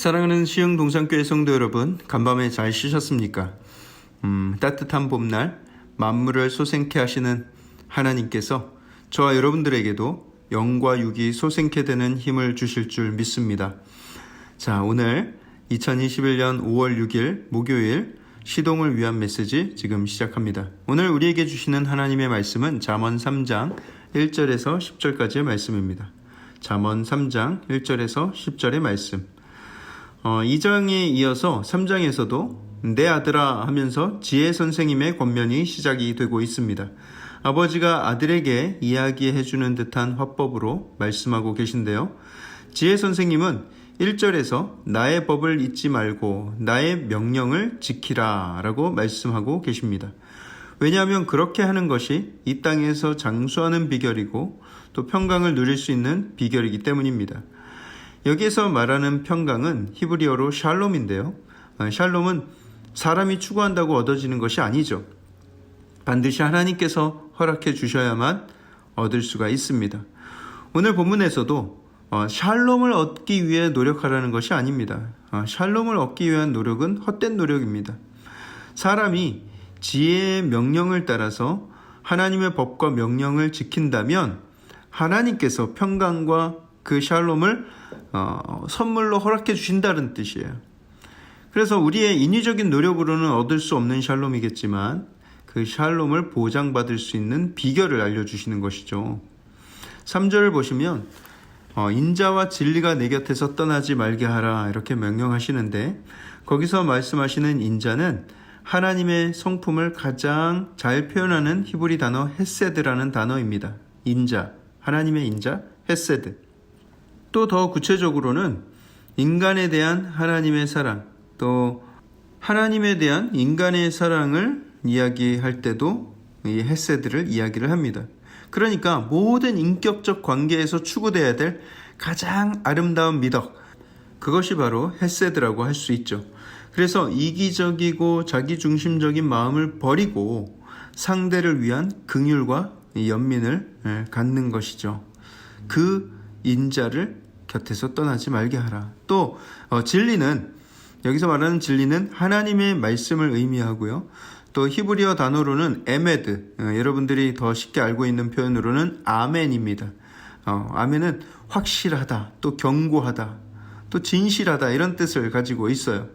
사랑하는 시흥동산교회 성도 여러분, 간밤에 잘 쉬셨습니까? 따뜻한 봄날 만물을 솟생케 하시는 하나님께서 저와 여러분들에게도 영과 육이 솟생케 되는 힘을 주실 줄 믿습니다. 자, 오늘 2021년 5월 6일 목요일 시동을 위한 메시지 지금 시작합니다. 오늘 우리에게 주시는 하나님의 말씀은 잠언 3장 1절에서 10절까지의 말씀입니다. 잠언 3장 1절에서 10절의 말씀. 2장에 이어서 3장에서도 내 아들아 하면서 지혜 선생님의 권면이 시작이 되고 있습니다. 아버지가 아들에게 이야기해주는 듯한 화법으로 말씀하고 계신데요. 지혜 선생님은 1절에서 나의 법을 잊지 말고 나의 명령을 지키라 라고 말씀하고 계십니다. 왜냐하면 그렇게 하는 것이 이 땅에서 장수하는 비결이고 또 평강을 누릴 수 있는 비결이기 때문입니다. 여기에서 말하는 평강은 히브리어로 샬롬인데요. 샬롬은 사람이 추구한다고 얻어지는 것이 아니죠. 반드시 하나님께서 허락해 주셔야만 얻을 수가 있습니다. 오늘 본문에서도 샬롬을 얻기 위해 노력하라는 것이 아닙니다. 샬롬을 얻기 위한 노력은 헛된 노력입니다. 사람이 지혜의 명령을 따라서 하나님의 법과 명령을 지킨다면 하나님께서 평강과 그 샬롬을 선물로 허락해 주신다는 뜻이에요. 그래서 우리의 인위적인 노력으로는 얻을 수 없는 샬롬이겠지만 그 샬롬을 보장받을 수 있는 비결을 알려주시는 것이죠. 3절을 보시면 인자와 진리가 내 곁에서 떠나지 말게 하라 이렇게 명령하시는데 거기서 말씀하시는 인자는 하나님의 성품을 가장 잘 표현하는 히브리 단어 헤세드라는 단어입니다. 인자, 하나님의 인자, 헤세드. 또 더 구체적으로는 인간에 대한 하나님의 사랑, 또 하나님에 대한 인간의 사랑을 이야기할 때도 이 헤세드를 이야기를 합니다. 그러니까 모든 인격적 관계에서 추구돼야 될 가장 아름다운 미덕, 그것이 바로 헤세드라고 할 수 있죠. 그래서 이기적이고 자기중심적인 마음을 버리고 상대를 위한 긍휼과 연민을 갖는 것이죠. 그 인자를 곁에서 떠나지 말게 하라. 또 진리는, 여기서 말하는 진리는 하나님의 말씀을 의미하고요. 또 히브리어 단어로는 에메드, 여러분들이 더 쉽게 알고 있는 표현으로는 아멘입니다. 아멘은 확실하다, 또 견고하다, 또 진실하다 이런 뜻을 가지고 있어요.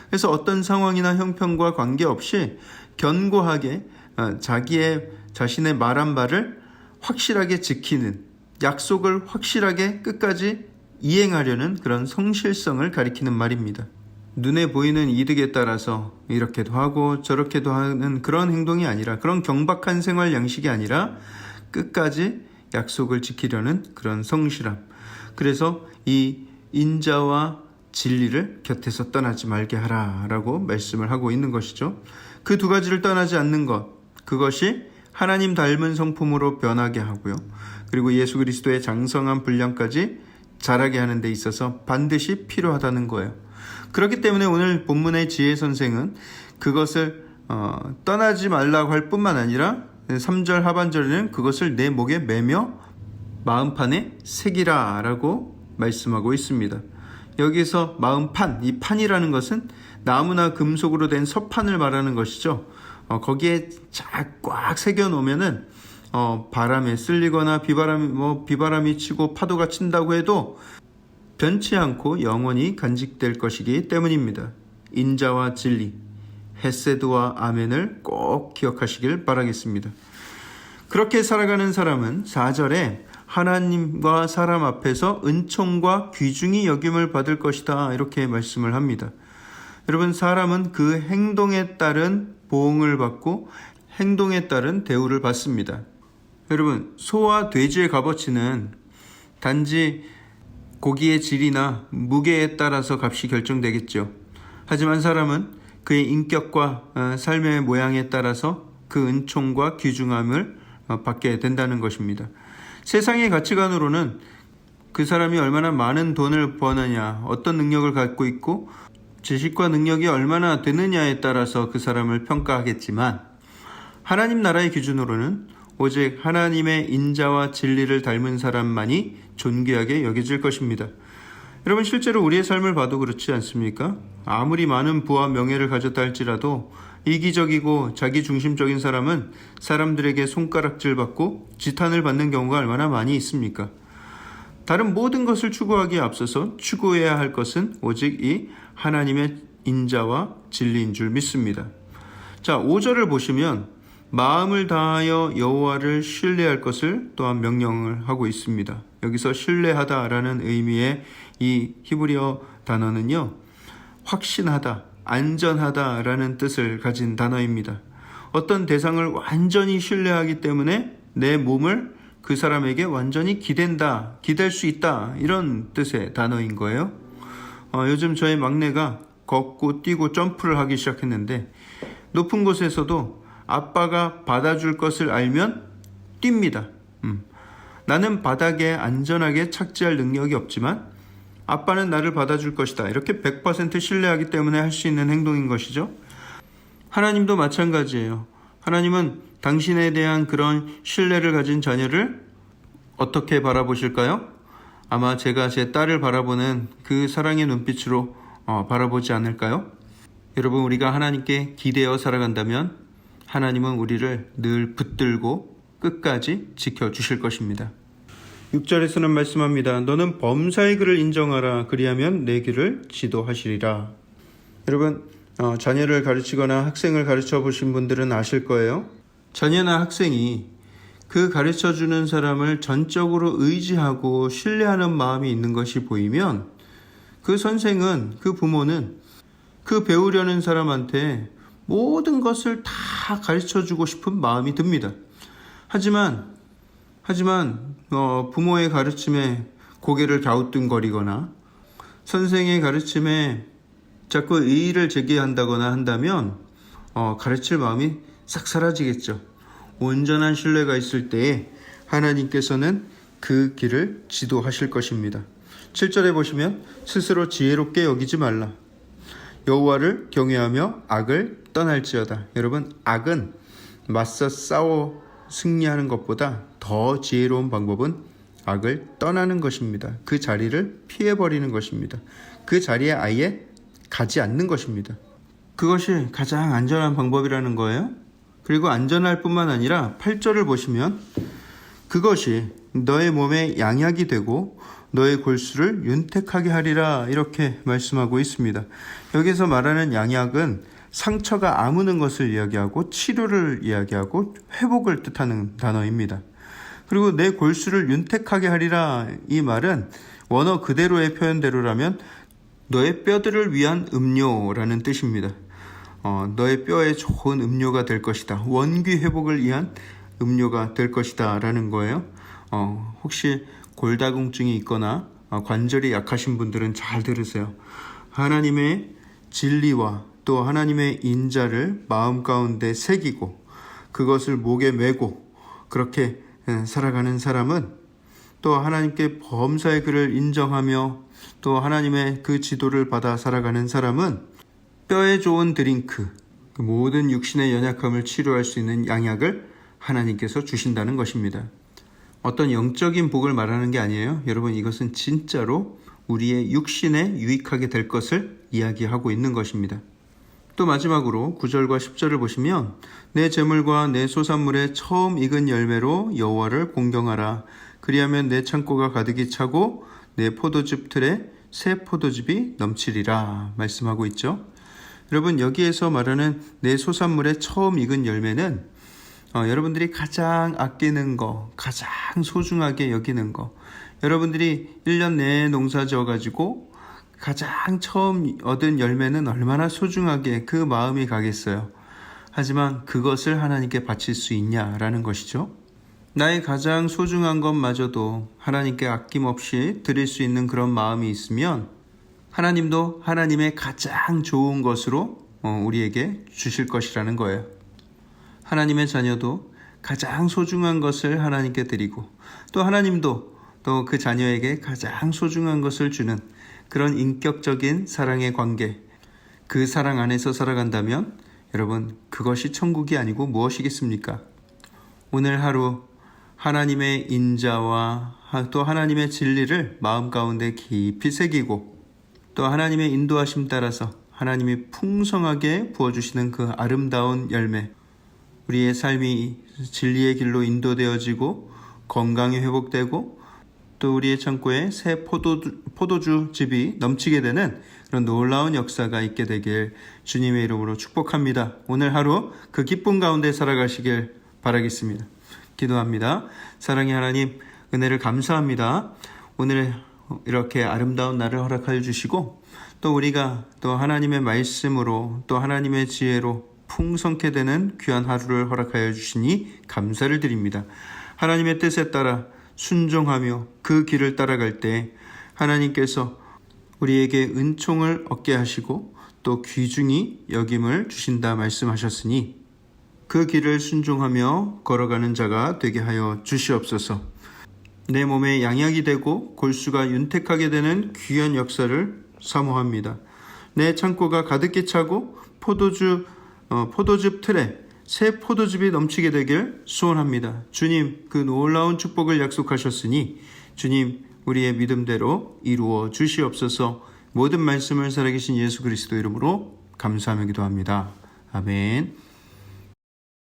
그래서 어떤 상황이나 형편과 관계없이 견고하게 자신의 말한 바를 확실하게 지키는, 약속을 확실하게 끝까지 이행하려는 그런 성실성을 가리키는 말입니다. 눈에 보이는 이득에 따라서 이렇게도 하고 저렇게도 하는 그런 행동이 아니라, 그런 경박한 생활 양식이 아니라 끝까지 약속을 지키려는 그런 성실함. 그래서 이 인자와 진리를 곁에서 떠나지 말게 하라라고 말씀을 하고 있는 것이죠. 그 두 가지를 떠나지 않는 것, 그것이 하나님 닮은 성품으로 변하게 하고요. 그리고 예수 그리스도의 장성한 분량까지 자라게 하는 데 있어서 반드시 필요하다는 거예요. 그렇기 때문에 오늘 본문의 지혜 선생은 그것을 떠나지 말라고 할 뿐만 아니라 3절 하반절에는 그것을 내 목에 매며 마음판에 새기라 라고 말씀하고 있습니다. 여기서 마음판, 이 판이라는 것은 나무나 금속으로 된 서판을 말하는 것이죠. 거기에 꽉 새겨 놓으면은 바람에 쓸리거나 비바람이 치고 파도가 친다고 해도 변치 않고 영원히 간직될 것이기 때문입니다. 인자와 진리, 헤세드와 아멘을 꼭 기억하시길 바라겠습니다. 그렇게 살아가는 사람은 4절에 하나님과 사람 앞에서 은총과 귀중히 여김을 받을 것이다 이렇게 말씀을 합니다. 여러분, 사람은 그 행동에 따른 보응을 받고 행동에 따른 대우를 받습니다. 여러분, 소와 돼지의 값어치는 단지 고기의 질이나 무게에 따라서 값이 결정되겠죠. 하지만 사람은 그의 인격과 삶의 모양에 따라서 그 은총과 귀중함을 받게 된다는 것입니다. 세상의 가치관으로는 그 사람이 얼마나 많은 돈을 버느냐, 어떤 능력을 갖고 있고 지식과 능력이 얼마나 되느냐에 따라서 그 사람을 평가하겠지만 하나님 나라의 기준으로는 오직 하나님의 인자와 진리를 닮은 사람만이 존귀하게 여겨질 것입니다. 여러분 실제로 우리의 삶을 봐도 그렇지 않습니까? 아무리 많은 부와 명예를 가졌다 할지라도 이기적이고 자기중심적인 사람은 사람들에게 손가락질 받고 지탄을 받는 경우가 얼마나 많이 있습니까? 다른 모든 것을 추구하기에 앞서서 추구해야 할 것은 오직 이 하나님의 인자와 진리인 줄 믿습니다. 자, 5절을 보시면 마음을 다하여 여호와를 신뢰할 것을 또한 명령을 하고 있습니다. 여기서 신뢰하다라는 의미의 이 히브리어 단어는요, 확신하다, 안전하다라는 뜻을 가진 단어입니다. 어떤 대상을 완전히 신뢰하기 때문에 내 몸을 그 사람에게 완전히 기댈 수 있다, 이런 뜻의 단어인 거예요. 요즘 저희 막내가 걷고 뛰고 점프를 하기 시작했는데 높은 곳에서도 아빠가 받아줄 것을 알면 뜁니다. 나는 바닥에 안전하게 착지할 능력이 없지만 아빠는 나를 받아줄 것이다, 이렇게 100% 신뢰하기 때문에 할 수 있는 행동인 것이죠. 하나님도 마찬가지예요. 하나님은 당신에 대한 그런 신뢰를 가진 자녀를 어떻게 바라보실까요? 아마 제가 제 딸을 바라보는 그 사랑의 눈빛으로 바라보지 않을까요? 여러분, 우리가 하나님께 기대어 살아간다면 하나님은 우리를 늘 붙들고 끝까지 지켜주실 것입니다. 6절에서는 말씀합니다. 너는 범사의 글을 인정하라. 그리하면 내 길을 지도하시리라. 여러분, 자녀를 가르치거나 학생을 가르쳐 보신 분들은 아실 거예요. 자녀나 학생이 그 가르쳐주는 사람을 전적으로 의지하고 신뢰하는 마음이 있는 것이 보이면 그 선생은, 그 부모는 그 배우려는 사람한테 모든 것을 다 가르쳐주고 싶은 마음이 듭니다. 하지만 부모의 가르침에 고개를 갸우뚱거리거나 선생의 가르침에 자꾸 의의를 제기한다거나 한다면 가르칠 마음이 싹 사라지겠죠. 온전한 신뢰가 있을 때에 하나님께서는 그 길을 지도하실 것입니다. 7절에 보시면 스스로 지혜롭게 여기지 말라. 여호와를 경외하며 악을 떠날지어다. 여러분, 악은 맞서 싸워 승리하는 것보다 더 지혜로운 방법은 악을 떠나는 것입니다. 그 자리를 피해버리는 것입니다. 그 자리에 아예 가지 않는 것입니다. 그것이 가장 안전한 방법이라는 거예요. 그리고 안전할 뿐만 아니라 8절을 보시면 그것이 너의 몸에 양약이 되고 너의 골수를 윤택하게 하리라, 이렇게 말씀하고 있습니다. 여기서 말하는 양약은 상처가 아무는 것을 이야기하고 치료를 이야기하고 회복을 뜻하는 단어입니다. 그리고 내 골수를 윤택하게 하리라, 이 말은 원어 그대로의 표현대로라면 너의 뼈들을 위한 음료라는 뜻입니다. 너의 뼈에 좋은 음료가 될 것이다, 원기 회복을 위한 음료가 될 것이다 라는 거예요. 혹시 골다공증이 있거나 관절이 약하신 분들은 잘 들으세요. 하나님의 진리와 또 하나님의 인자를 마음 가운데 새기고 그것을 목에 메고 그렇게 살아가는 사람은, 또 하나님께 범사의 글을 인정하며 또 하나님의 그 지도를 받아 살아가는 사람은 뼈에 좋은 드링크, 그 모든 육신의 연약함을 치료할 수 있는 양약을 하나님께서 주신다는 것입니다. 어떤 영적인 복을 말하는 게 아니에요. 여러분, 이것은 진짜로 우리의 육신에 유익하게 될 것을 이야기하고 있는 것입니다. 또 마지막으로 9절과 10절을 보시면 내 재물과 내 소산물의 처음 익은 열매로 여호와를 공경하라. 그리하면 내 창고가 가득히 차고 내 포도즙 틀에 새 포도즙이 넘치리라 말씀하고 있죠. 여러분, 여기에서 말하는 내 소산물의 처음 익은 열매는 여러분들이 가장 아끼는 거, 가장 소중하게 여기는 거, 여러분들이 1년 내에 농사 지어가지고 가장 처음 얻은 열매는 얼마나 소중하게 그 마음이 가겠어요. 하지만 그것을 하나님께 바칠 수 있냐라는 것이죠. 나의 가장 소중한 것마저도 하나님께 아낌없이 드릴 수 있는 그런 마음이 있으면 하나님도 하나님의 가장 좋은 것으로 우리에게 주실 것이라는 거예요. 하나님의 자녀도 가장 소중한 것을 하나님께 드리고 또 하나님도 또 그 자녀에게 가장 소중한 것을 주는 그런 인격적인 사랑의 관계, 그 사랑 안에서 살아간다면 여러분, 그것이 천국이 아니고 무엇이겠습니까? 오늘 하루 하나님의 인자와 또 하나님의 진리를 마음 가운데 깊이 새기고 또 하나님의 인도하심 따라서 하나님이 풍성하게 부어주시는 그 아름다운 열매, 우리의 삶이 진리의 길로 인도되어지고 건강이 회복되고 또 우리의 창고에 새 포도주 즙이 넘치게 되는 그런 놀라운 역사가 있게 되길 주님의 이름으로 축복합니다. 오늘 하루 그 기쁨 가운데 살아가시길 바라겠습니다. 기도합니다. 사랑의 하나님, 은혜를 감사합니다. 오늘 이렇게 아름다운 날을 허락하여 주시고 또 우리가 또 하나님의 말씀으로 또 하나님의 지혜로 풍성케 되는 귀한 하루를 허락하여 주시니 감사를 드립니다. 하나님의 뜻에 따라 순종하며 그 길을 따라갈 때 하나님께서 우리에게 은총을 얻게 하시고 또 귀중히 여김을 주신다 말씀하셨으니 그 길을 순종하며 걸어가는 자가 되게 하여 주시옵소서. 내 몸에 양약이 되고 골수가 윤택하게 되는 귀한 역사를 사모합니다. 내 창고가 가득히 차고 포도즙 틀에 새 포도즙이 넘치게 되길 소원합니다. 주님, 그 놀라운 축복을 약속하셨으니 주님, 우리의 믿음대로 이루어 주시옵소서. 모든 말씀을 살아계신 예수 그리스도 이름으로 감사하며 기도합니다. 아멘.